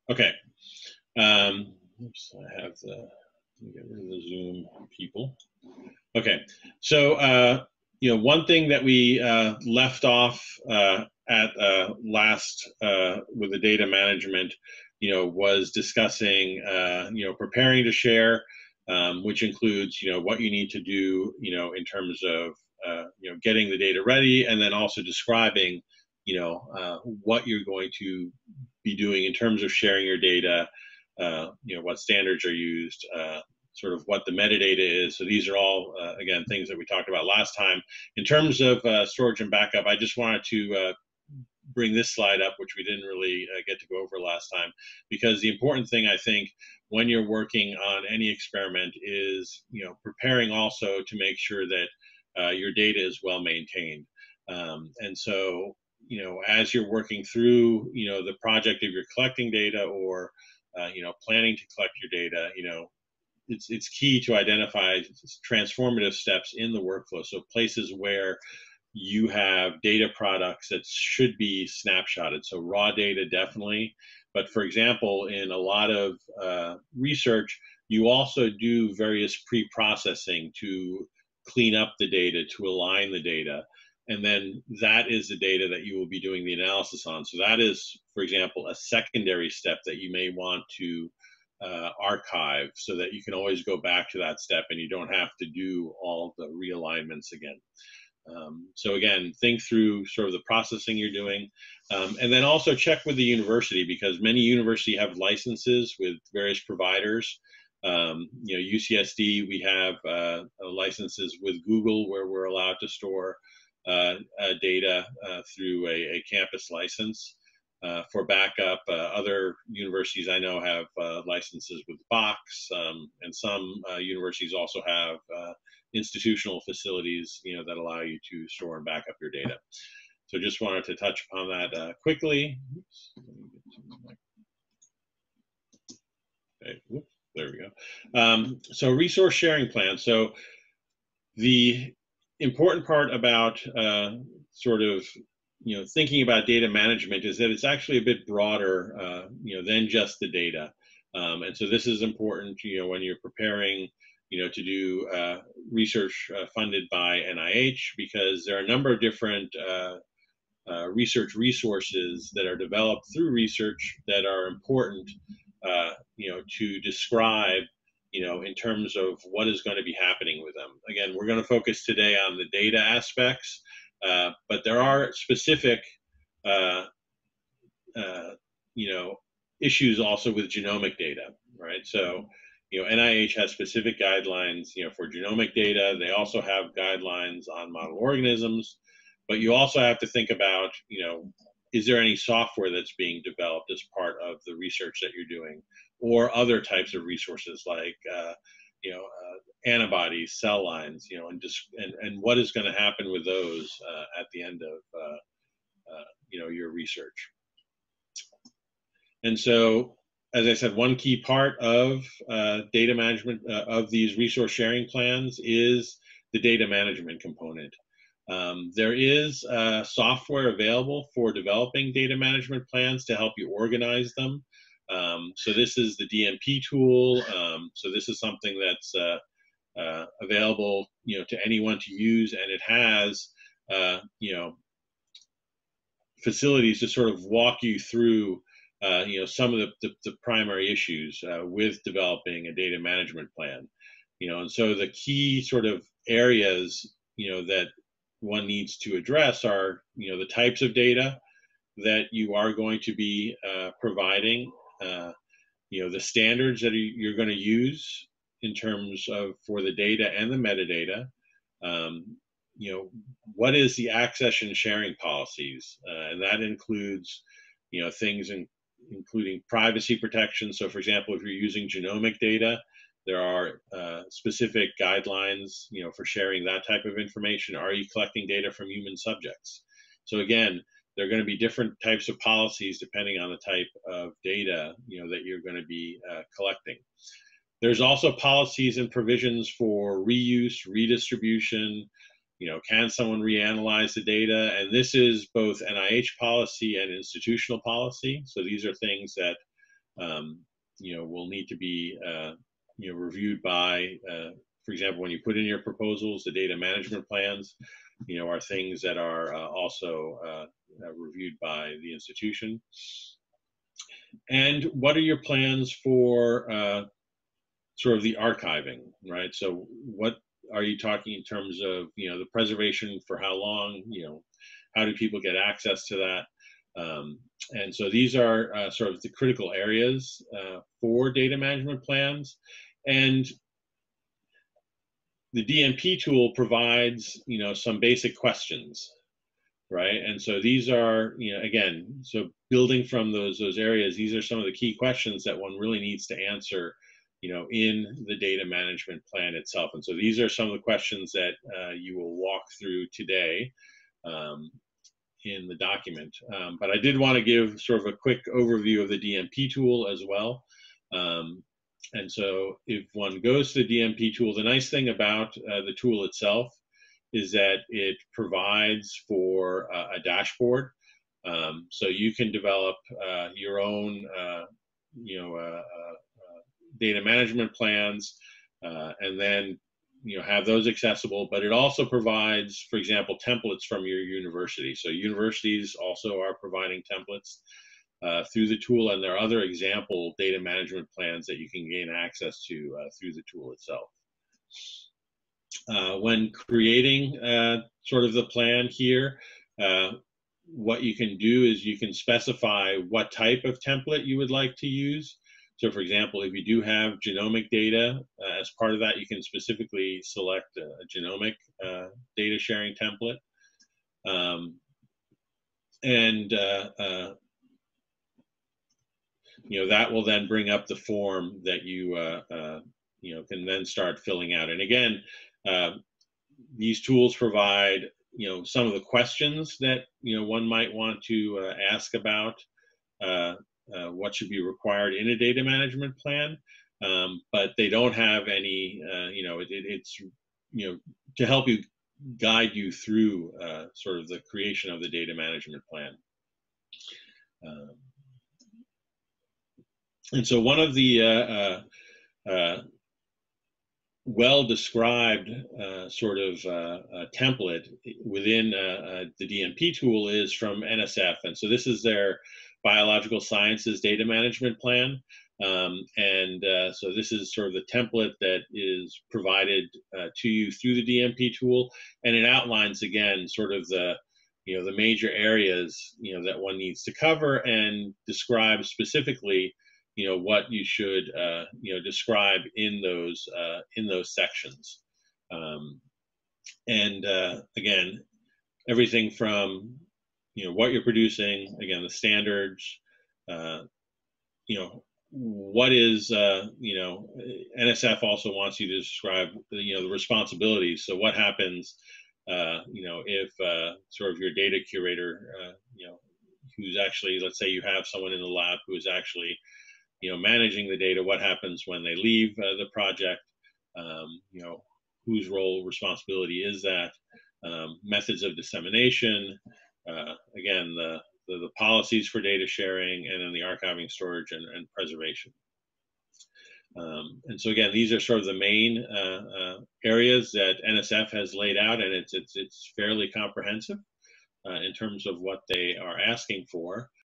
Okay. Oops, I have the, let me get rid of the Zoom people. Okay, so one thing that we left off at last with the data management, was discussing, preparing to share, which includes, what you need to do, in terms of, getting the data ready, and then also describing, what you're going to be doing in terms of sharing your data, what standards are used, sort of what the metadata is. So these are all, again, things that we talked about last time. In terms of storage and backup, I just wanted to bring this slide up, which we didn't really get to go over last time, because the important thing, I think, when you're working on any experiment is, preparing also to make sure that your data is well maintained. And so, as you're working through, the project, if you're collecting data or, planning to collect your data, it's key to identify transformative steps in the workflow. So places where you have data products that should be snapshotted. So raw data, definitely. But for example, in a lot of research, you also do various pre-processing to clean up the data, to align the data. And then that is the data that you will be doing the analysis on. So that is, for example, a secondary step that you may want to archive, so that you can always go back to that step and you don't have to do all the realignments again. So again, think through sort of the processing you're doing, and then also check with the university, because many universities have licenses with various providers. UCSD, we have licenses with Google where we're allowed to store data through a campus license. For backup, other universities I know have licenses with Box, and some universities also have institutional facilities, that allow you to store and back up your data. So just wanted to touch upon that quickly. Okay, whoops, there we go. So resource sharing plan. So the important part about sort of thinking about data management is that it's actually a bit broader, than just the data. And so this is important, when you're preparing, to do research funded by NIH, because there are a number of different research resources that are developed through research that are important, to describe, in terms of what is going to be happening with them. Again, we're going to focus today on the data aspects, but there are specific, issues also with genomic data, right? So, NIH has specific guidelines, for genomic data. They also have guidelines on model organisms, but you also have to think about, is there any software that's being developed as part of the research that you're doing, or other types of resources like, antibodies, cell lines, and what is going to happen with those at the end of your research. And so, as I said, one key part of data management of these resource sharing plans is the data management component. There is software available for developing data management plans to help you organize them. So this is the DMP tool. So this is something that's available, to anyone to use, and it has, facilities to sort of walk you through, some of the primary issues with developing a data management plan. And so the key sort of areas, that one needs to address are, the types of data that you are going to be providing, the standards that you're going to use in terms of for the data and the metadata. What is the access and sharing policies, and that includes, things including privacy protection. So, for example, if you're using genomic data, there are specific guidelines, for sharing that type of information. Are you collecting data from human subjects? So again, there are going to be different types of policies depending on the type of data, that you're going to be collecting. There's also policies and provisions for reuse, redistribution. Can someone reanalyze the data? And this is both NIH policy and institutional policy. So these are things that will need to be reviewed by, for example, when you put in your proposals, the data management plans, are things that are also reviewed by the institution. And what are your plans for sort of the archiving, right? So what are you talking in terms of, the preservation for how long, how do people get access to that? And so these are sort of the critical areas for data management plans. And the DMP tool provides, some basic questions, right? And so these are, again, so building from those areas, these are some of the key questions that one really needs to answer, in the data management plan itself. And so these are some of the questions that you will walk through today in the document. But I did want to give sort of a quick overview of the DMP tool as well. And so if one goes to the DMP tool, the nice thing about the tool itself is that it provides for a dashboard. So you can develop your own, data management plans, and then have those accessible. But it also provides, for example, templates from your university. So universities also are providing templates through the tool, and there are other example data management plans that you can gain access to through the tool itself. When creating sort of the plan here, what you can do is you can specify what type of template you would like to use. So for example, if you do have genomic data, as part of that, you can specifically select a genomic data sharing template. That will then bring up the form that you can then start filling out. And again, these tools provide some of the questions that one might want to ask about what should be required in a data management plan, but they don't have any it's to help you guide you through sort of the creation of the data management plan. And so one of the well-described sort of template within the DMP tool is from NSF. And so this is their Biological Sciences Data Management Plan. So this is sort of the template that is provided to you through the DMP tool. And it outlines, again, sort of the major areas, that one needs to cover, and describes specifically what you should describe in those sections. Again, everything from what you're producing, again, the standards, what is NSF also wants you to describe the responsibilities. So what happens if sort of your data curator who's actually, let's say you have someone in the lab who is actually managing the data, what happens when they leave the project, whose role, responsibility is that, methods of dissemination, again, the policies for data sharing, and then the archiving, storage, and preservation. And so again, these are sort of the main areas that NSF has laid out, and it's fairly comprehensive in terms of what they are asking for.